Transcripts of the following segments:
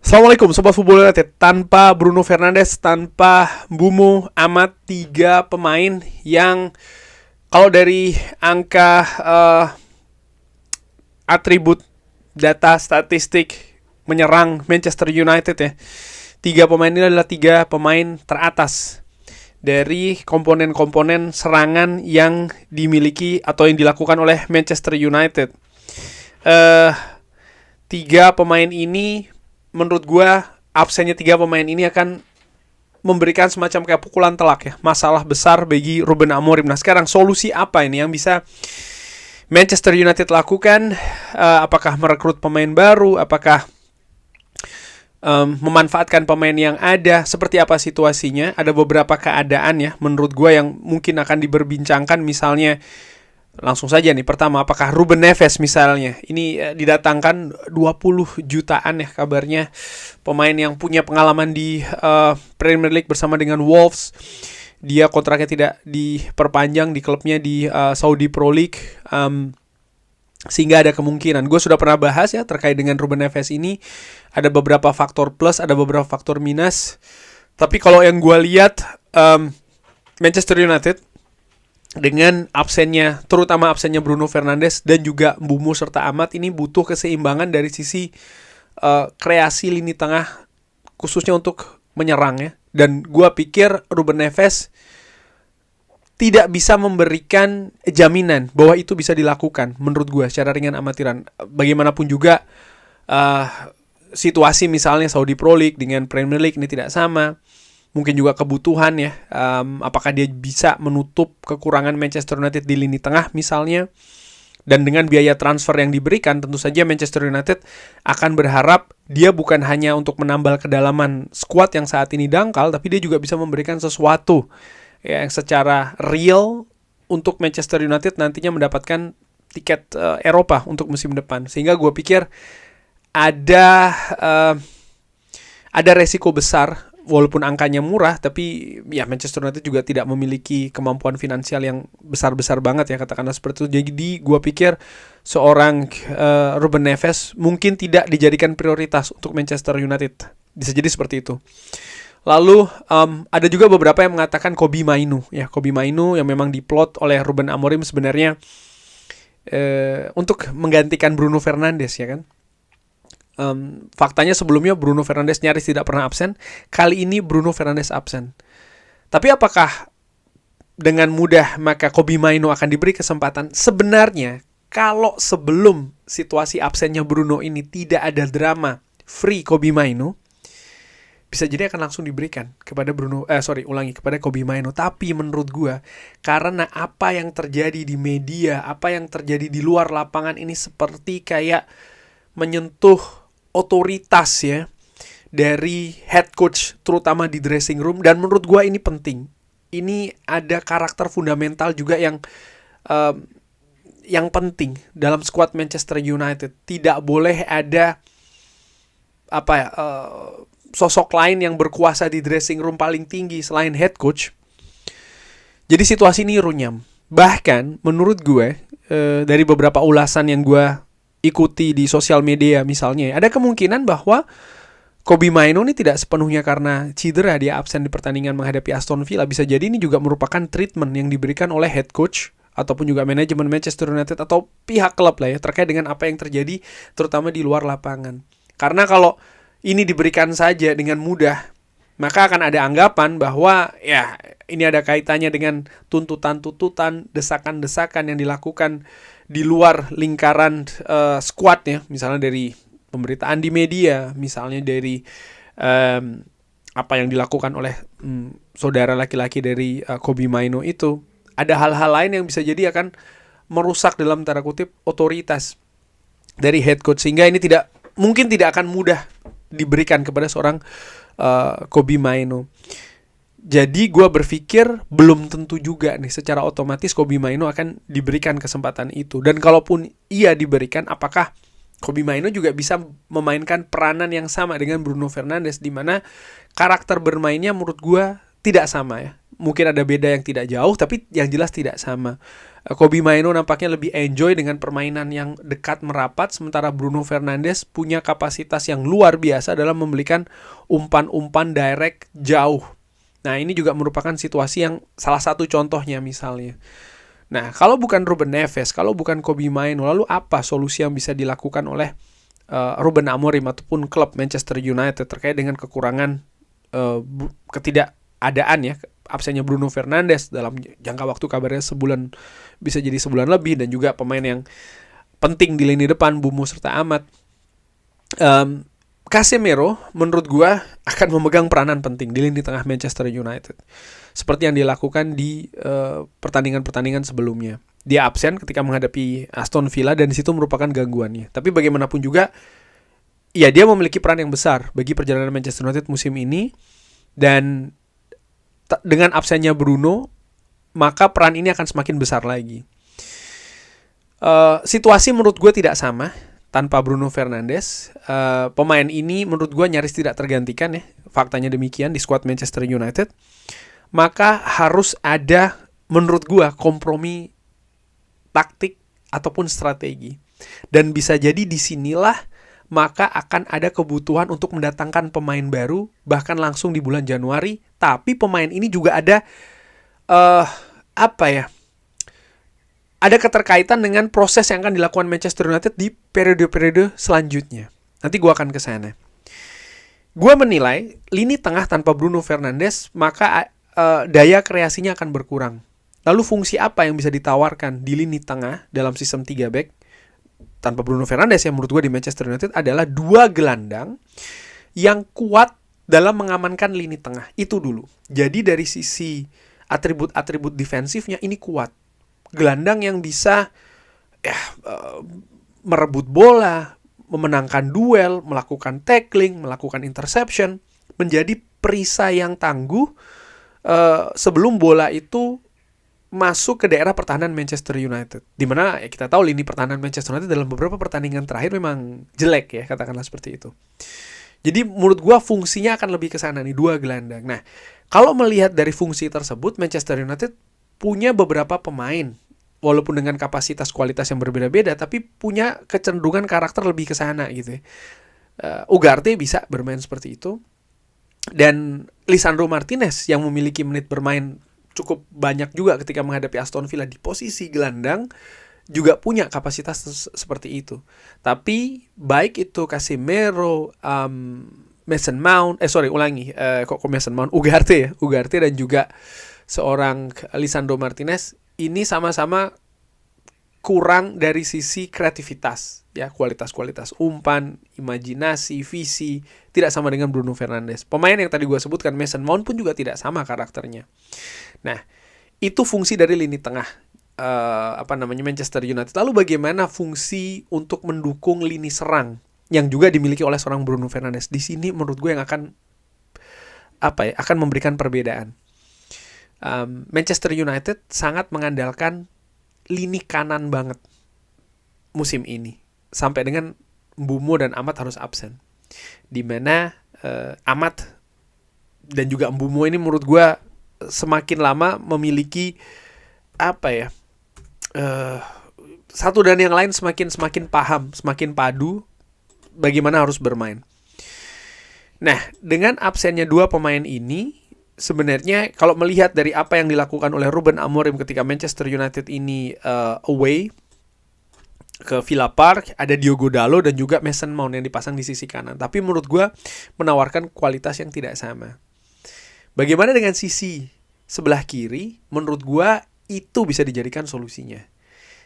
Assalamualaikum Sobat Football United. Tanpa Bruno Fernandes, tanpa Mbumo, Amat, 3 pemain yang kalau dari angka atribut data statistik menyerang Manchester United ya, 3 pemain ini adalah 3 pemain teratas dari komponen-komponen serangan yang dimiliki atau yang dilakukan oleh Manchester United. 3 pemain ini menurut gue absennya 3 pemain ini akan memberikan semacam kayak pukulan telak ya, masalah besar bagi Ruben Amorim. Nah sekarang solusi apa ini yang bisa Manchester United lakukan? Apakah merekrut pemain baru? Apakah memanfaatkan pemain yang ada? Seperti apa situasinya? Ada beberapa keadaan ya menurut gue yang mungkin akan diperbincangkan. Misalnya langsung saja nih, pertama, apakah Ruben Neves misalnya ini didatangkan 20 jutaan ya kabarnya, pemain yang punya pengalaman di Premier League bersama dengan Wolves. Dia kontraknya tidak diperpanjang di klubnya di Saudi Pro League, sehingga ada kemungkinan. Gue sudah pernah bahas ya terkait dengan Ruben Neves ini, ada beberapa faktor plus, ada beberapa faktor minus. Tapi kalau yang gue lihat, Manchester United dengan absennya, terutama absennya Bruno Fernandes dan juga Mbumo serta Amat, ini butuh keseimbangan dari sisi kreasi lini tengah, khususnya untuk menyerang ya. Dan gue pikir Ruben Neves tidak bisa memberikan jaminan bahwa itu bisa dilakukan menurut gue secara ringan amatiran. Bagaimanapun juga situasi misalnya Saudi Pro League dengan Premier League ini tidak sama. Mungkin juga kebutuhan ya, apakah dia bisa menutup kekurangan Manchester United di lini tengah misalnya. Dan dengan biaya transfer yang diberikan, tentu saja Manchester United akan berharap dia bukan hanya untuk menambal kedalaman skuad yang saat ini dangkal, tapi dia juga bisa memberikan sesuatu ya, yang secara real untuk Manchester United nantinya mendapatkan tiket Eropa untuk musim depan. Sehingga gue pikir ada resiko besar. Walaupun angkanya murah, tapi ya Manchester United juga tidak memiliki kemampuan finansial yang besar-besar banget ya, katakanlah seperti itu. Jadi gue pikir seorang Ruben Neves mungkin tidak dijadikan prioritas untuk Manchester United. Bisa jadi seperti itu. Lalu ada juga beberapa yang mengatakan Kobbie Mainoo ya, Kobbie Mainoo yang memang diplot oleh Ruben Amorim sebenarnya untuk menggantikan Bruno Fernandes ya kan. Faktanya sebelumnya Bruno Fernandes nyaris tidak pernah absen. Kali ini Bruno Fernandes absen. Tapi apakah dengan mudah maka Kobbie Mainoo akan diberi kesempatan? Sebenarnya kalau sebelum situasi absennya Bruno ini tidak ada drama free Kobbie Mainoo, bisa jadi akan langsung diberikan kepada kepada Kobbie Mainoo. Tapi menurut gue, karena apa yang terjadi di media, apa yang terjadi di luar lapangan ini seperti kayak menyentuh otoritas ya dari head coach, terutama di dressing room. Dan menurut gue ini penting. Ini ada karakter fundamental juga yang penting dalam skuad Manchester United. Tidak boleh ada sosok lain yang berkuasa di dressing room paling tinggi selain head coach. Jadi situasi ini runyam. Bahkan menurut gue dari beberapa ulasan yang gue ikuti di sosial media misalnya, ada kemungkinan bahwa Kobbie Mainoo ini tidak sepenuhnya karena cedera dia absen di pertandingan menghadapi Aston Villa. Bisa jadi ini juga merupakan treatment yang diberikan oleh head coach ataupun juga manajemen Manchester United atau pihak klub lah ya, terkait dengan apa yang terjadi terutama di luar lapangan. Karena kalau ini diberikan saja dengan mudah, maka akan ada anggapan bahwa ya ini ada kaitannya dengan tuntutan-tuntutan, desakan-desakan yang dilakukan di luar lingkaran skuadnya, misalnya dari pemberitaan di media, misalnya dari apa yang dilakukan oleh saudara laki-laki dari Kobbie Mainoo itu. Ada hal-hal lain yang bisa jadi akan merusak dalam tanda kutip otoritas dari head coach, sehingga ini mungkin tidak akan mudah diberikan kepada seorang Kobbie Mainoo. Jadi gue berpikir belum tentu juga nih secara otomatis Kobbie Mainoo akan diberikan kesempatan itu. Dan kalaupun ia diberikan, apakah Kobbie Mainoo juga bisa memainkan peranan yang sama dengan Bruno Fernandes, di mana karakter bermainnya menurut gue tidak sama ya. mungkin ada beda yang tidak jauh, tapi yang jelas tidak sama. Kobbie Mainoo nampaknya lebih enjoy dengan permainan yang dekat merapat, sementara Bruno Fernandes punya kapasitas yang luar biasa dalam memberikan umpan-umpan direct jauh. Nah, ini juga merupakan situasi yang salah satu contohnya misalnya. Nah, kalau bukan Ruben Neves, kalau bukan Kobbie Mainoo, lalu apa solusi yang bisa dilakukan oleh Ruben Amorim ataupun klub Manchester United terkait dengan kekurangan ketidakadaan ya, absennya Bruno Fernandes dalam jangka waktu kabarnya sebulan, bisa jadi sebulan lebih, dan juga pemain yang penting di lini depan, Bumo serta Ahmad. Casemiro menurut gua akan memegang peranan penting di lini tengah Manchester United, seperti yang dilakukan di pertandingan-pertandingan sebelumnya. Dia absen ketika menghadapi Aston Villa dan di situ merupakan gangguannya. Tapi bagaimanapun juga, ya dia memiliki peran yang besar bagi perjalanan Manchester United musim ini. Dan dengan absennya Bruno, maka peran ini akan semakin besar lagi. Situasi menurut gue tidak sama tanpa Bruno Fernandes. Pemain ini menurut gue nyaris tidak tergantikan ya. Faktanya demikian di skuad Manchester United. Maka harus ada menurut gue kompromi taktik ataupun strategi. Dan bisa jadi disinilah maka akan ada kebutuhan untuk mendatangkan pemain baru, bahkan langsung di bulan Januari. Tapi pemain ini juga ada ada keterkaitan dengan proses yang akan dilakukan Manchester United di periode-periode selanjutnya. Nanti gue akan ke sana. Gue menilai lini tengah tanpa Bruno Fernandes, maka daya kreasinya akan berkurang. Lalu fungsi apa yang bisa ditawarkan di lini tengah dalam sistem 3 back tanpa Bruno Fernandes yang menurut gue di Manchester United adalah 2 gelandang yang kuat dalam mengamankan lini tengah. Itu dulu. Jadi dari sisi atribut-atribut defensifnya ini kuat. Gelandang yang bisa merebut bola, memenangkan duel, melakukan tackling, melakukan interception, menjadi perisai yang tangguh sebelum bola itu masuk ke daerah pertahanan Manchester United. Dimana kita tahu lini pertahanan Manchester United dalam beberapa pertandingan terakhir memang jelek ya, katakanlah seperti itu. Jadi menurut gua fungsinya akan lebih ke sana nih, 2 gelandang. Nah, kalau melihat dari fungsi tersebut, Manchester United punya beberapa pemain walaupun dengan kapasitas kualitas yang berbeda-beda, tapi punya kecenderungan karakter lebih ke sana gitu ya. Ugarte bisa bermain seperti itu. Dan Lisandro Martinez yang memiliki menit bermain cukup banyak juga ketika menghadapi Aston Villa di posisi gelandang juga punya kapasitas seperti itu. Tapi baik itu Casemiro, Mason Mount, Mason Mount, Ugarte dan juga seorang Lisandro Martinez ini sama-sama kurang dari sisi kreativitas ya, kualitas-kualitas umpan, imajinasi, visi, tidak sama dengan Bruno Fernandes. Pemain yang tadi gue sebutkan, Mason Mount pun juga tidak sama karakternya. Nah, itu fungsi dari lini tengah Manchester United. Lalu bagaimana fungsi untuk mendukung lini serang yang juga dimiliki oleh seorang Bruno Fernandes? Di sini menurut gue yang akan memberikan perbedaan. Manchester United sangat mengandalkan lini kanan banget musim ini, sampai dengan Bumo dan Ahmad harus absen. Dimana Ahmad dan juga Bumo ini menurut gue semakin lama memiliki satu dan yang lain semakin paham, semakin padu bagaimana harus bermain. Nah, dengan absennya 2 pemain ini, sebenarnya kalau melihat dari apa yang dilakukan oleh Ruben Amorim ketika Manchester United ini away ke Villa Park, ada Diogo Dalot dan juga Mason Mount yang dipasang di sisi kanan. Tapi menurut gue menawarkan kualitas yang tidak sama. Bagaimana dengan sisi sebelah kiri? Menurut gue itu bisa dijadikan solusinya.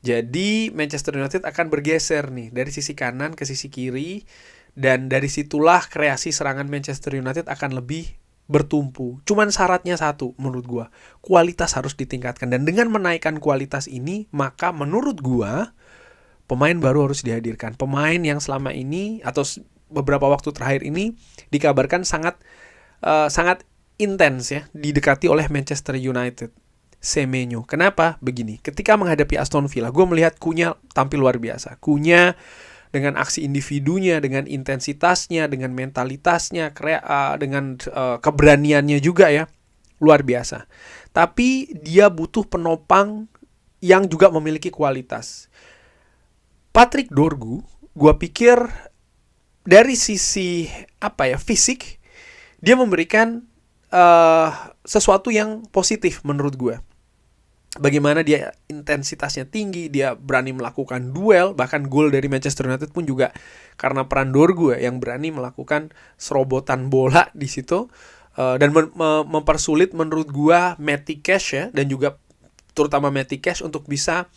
Jadi Manchester United akan bergeser nih dari sisi kanan ke sisi kiri, dan dari situlah kreasi serangan Manchester United akan lebih bertumpu. Cuman syaratnya satu menurut gua, kualitas harus ditingkatkan. Dan dengan menaikkan kualitas ini, maka menurut gua pemain baru harus dihadirkan. Pemain yang selama ini atau beberapa waktu terakhir ini dikabarkan sangat intens ya, didekati oleh Manchester United. Semenyo. Kenapa? Begini, ketika menghadapi Aston Villa, gue melihat Cunha tampil luar biasa. Cunha dengan aksi individunya, dengan intensitasnya, dengan mentalitasnya, dengan keberaniannya juga ya, luar biasa. tapi dia butuh penopang yang juga memiliki kualitas. Patrick Dorgu, gue pikir dari sisi fisik, dia memberikan sesuatu yang positif menurut gue. Bagaimana dia intensitasnya tinggi, dia berani melakukan duel, bahkan gol dari Manchester United pun juga karena peran Dorgu yang berani melakukan serobotan bola di situ, dan mempersulit menurut gua Matty Cash ya, dan juga terutama Matty Cash untuk bisa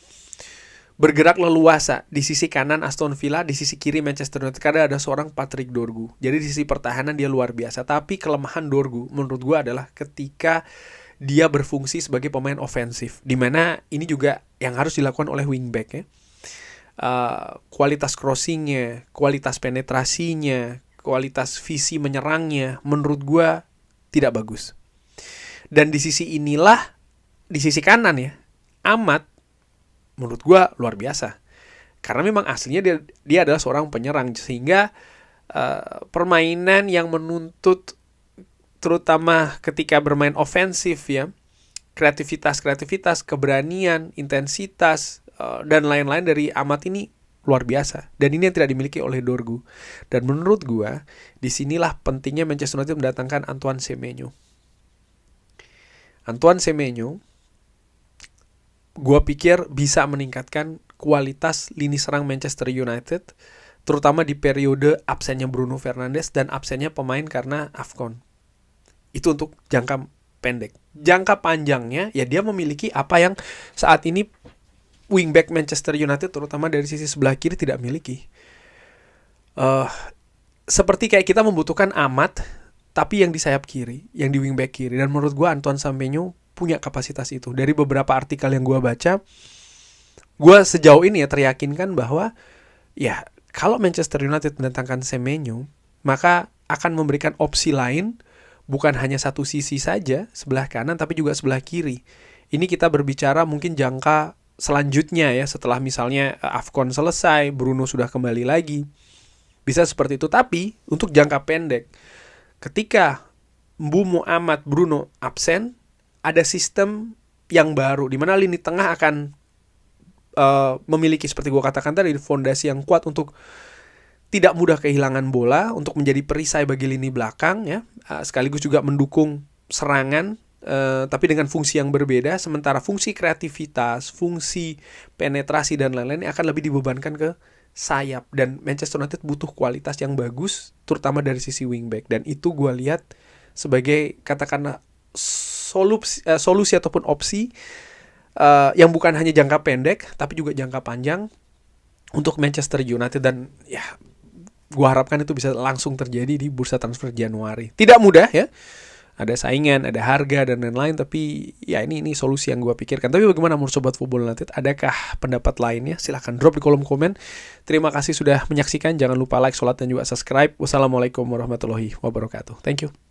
bergerak leluasa di sisi kanan Aston Villa, di sisi kiri Manchester United, karena ada seorang Patrick Dorgu. Jadi di sisi pertahanan dia luar biasa, tapi kelemahan Dorgu menurut gua adalah ketika dia berfungsi sebagai pemain ofensif, dimana ini juga yang harus dilakukan oleh wingback ya. Kualitas crossingnya, kualitas penetrasinya, kualitas visi menyerangnya menurut gue tidak bagus. Dan di sisi inilah, di sisi kanan ya, Ahmad menurut gue luar biasa, karena memang aslinya dia adalah seorang penyerang, sehingga permainan yang menuntut terutama ketika bermain ofensif ya, kreativitas, keberanian, intensitas, dan lain-lain dari Ahmad ini luar biasa. Dan ini yang tidak dimiliki oleh Dorgu. Dan menurut gue, disinilah pentingnya Manchester United mendatangkan Antoine Semenyo. Antoine Semenyo, gue pikir bisa meningkatkan kualitas lini serang Manchester United, terutama di periode absennya Bruno Fernandes dan absennya pemain karena AFCON. Itu untuk jangka pendek. Jangka panjangnya, ya dia memiliki apa yang saat ini wingback Manchester United terutama dari sisi sebelah kiri tidak miliki. Seperti kayak kita membutuhkan Ahmad, tapi yang di sayap kiri, yang di wingback kiri. Dan menurut gue Antoine Semenyo punya kapasitas itu. Dari beberapa artikel yang gue baca, gue sejauh ini ya teryakinkan bahwa ya kalau Manchester United mendatangkan Semenyo, maka akan memberikan opsi lain, bukan hanya satu sisi saja, sebelah kanan, tapi juga sebelah kiri. Ini kita berbicara mungkin jangka selanjutnya ya, setelah misalnya AFCON selesai, Bruno sudah kembali lagi. Bisa seperti itu, tapi untuk jangka pendek, ketika Mbeumo, Ahmad, Bruno absen, ada sistem yang baru, di mana lini tengah akan memiliki, seperti gue katakan tadi, fondasi yang kuat untuk tidak mudah kehilangan bola, untuk menjadi perisai bagi lini belakang ya, sekaligus juga mendukung serangan, tapi dengan fungsi yang berbeda. Sementara fungsi kreativitas, fungsi penetrasi dan lain-lain akan lebih dibebankan ke sayap. Dan Manchester United butuh kualitas yang bagus, terutama dari sisi wingback. Dan itu gue lihat sebagai katakanlah solusi ataupun opsi yang bukan hanya jangka pendek, tapi juga jangka panjang untuk Manchester United. Dan ya, gue harapkan itu bisa langsung terjadi di bursa transfer Januari. Tidak mudah ya, ada saingan, ada harga dan lain-lain, tapi ya ini solusi yang gue pikirkan. Tapi bagaimana menurut Sobat Football United? Adakah pendapat lainnya? Silahkan drop di kolom komen. Terima kasih sudah menyaksikan. Jangan lupa like, sholat, dan juga subscribe. Wassalamualaikum warahmatullahi wabarakatuh. Thank you.